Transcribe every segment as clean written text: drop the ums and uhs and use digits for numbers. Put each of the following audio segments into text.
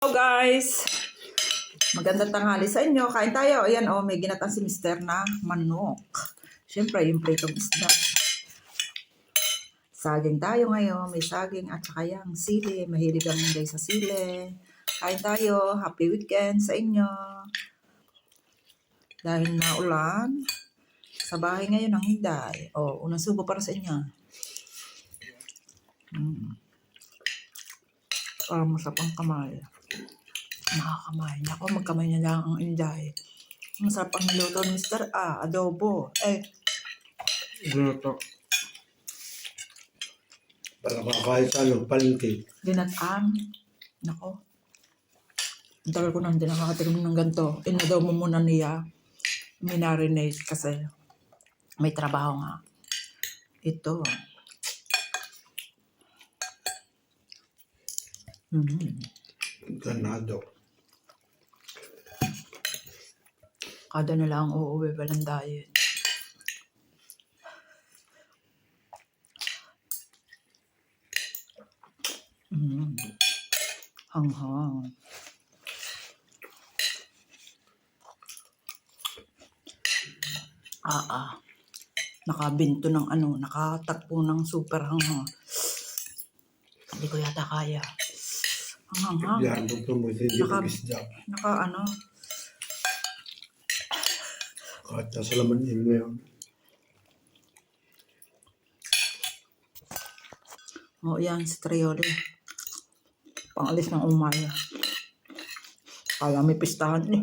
Hello guys! Magandang tanghali sa inyo. Kain tayo. Ayan may ginatang si Mister na manok. Siyempre, yung pritong isda. Saging tayo ngayon. May saging at saka yung sili. Mahilig ang guys sa sili. Kain tayo. Happy weekend sa inyo. Dahil na ulan, sa bahay ngayon ang hinday. Unang subo para sa inyo. Masarap ang kamay. Nakakamay. Ako, magkamay niya lang ang inday. Masarap ang niluto ni Mr. Adobo. Luto. Para makakain sa palengke. Ginatang. Nako. Ang tagal ko nang hindi nakakatikim ng ganito. Inadaw mo muna niya. Minarinate kasi may trabaho nga. Ito. Ganado. Kada na lang uuwi pa ng diet. Hanghang. Nakabinto ng nakatagpo ng super hanghang. Hindi ko yata kaya. Hanghang. Yan, ito mo. Hindi mag-isda. Kahit nasa laman yun ngayon. Yan, si Trioli. Pangalis ng umaya. Kala may pistahan eh.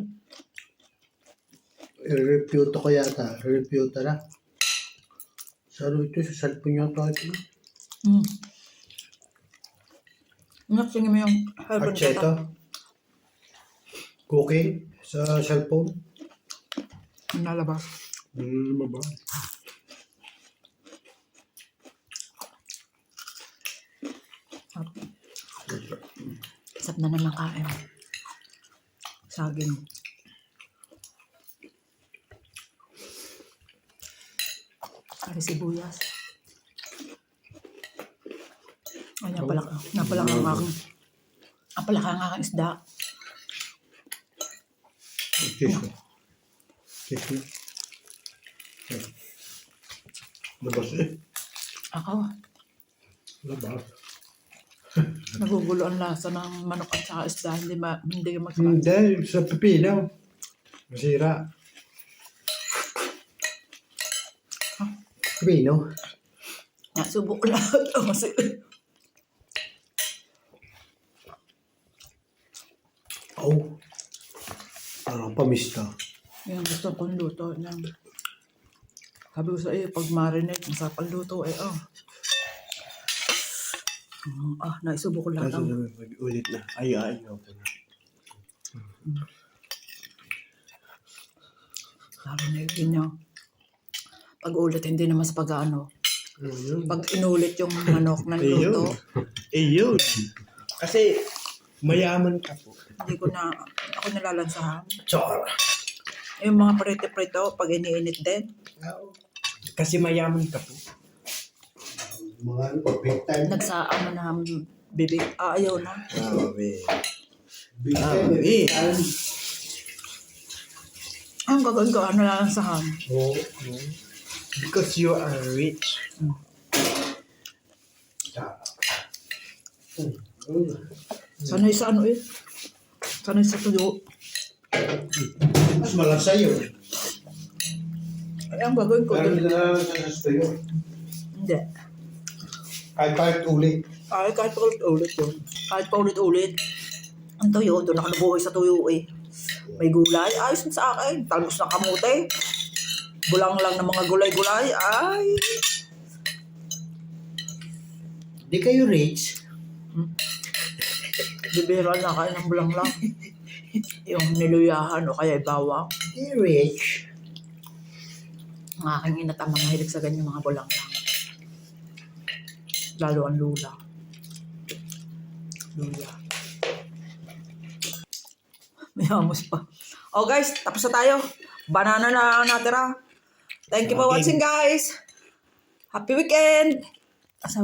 I-review to ko yata. I-review to na. Saro ito sa cellphone nyo ito. Naksingin mo yung heaven At ito. Cooking sa cellphone. Nalabas. Ba? Sarap na naman kain. Saging. Kari sibuyas. Napala ang aking isda. Kiss mo. Labas eh. Ako, Labas. nagugulo ang lasa ng manok at saka isda. Hindi magkakain. Hindi, sa pipino. Masira. Pipino. Nasubok lahat. Kasi Parang pamista. yung gusto kong luto ng sabi ko sa iyo, pag marinate, masarap ang luto naisubo ko lahat. Ulit na. Ayaw ko na. Sabi na yun niya. Pag ulit, hindi naman sa pag inulit yung manok ng luto. Ayun. Kasi mayaman ka po. Ako nalalansahan. Char. Yung mga prito-prito, pag iniinit din. Kasi mayaman ka po. Mga big time. Bibig. Ayaw na. Big time. Ang gagawin ko, nalalansahan. Because you are rich. Sanay sa sanay sa tuyo. Mas malasa yun. Ay, ang gagawin ko. Pero hindi na sa tuyo. Hindi. Kahit ulit. Kahit paulit-ulit yun. Kahit paulit-ulit. Ang tuyo, doon ako nabuhay sa tuyo eh. May gulay. Ayos na sa akin. Talbos ng kamote. Bulang lang ng mga gulay-gulay. Ay. Di kayo rich. Bibira na kain ng bulang lang. Yung niluyahan o kaya bawang. Di rich. Ang aking ina't ang mga hilig sa ganyan mga bulang lang. Lalo ang lula. May amos pa. Guys, tapos na tayo. Banana na natira. Thank you for watching guys. Happy weekend!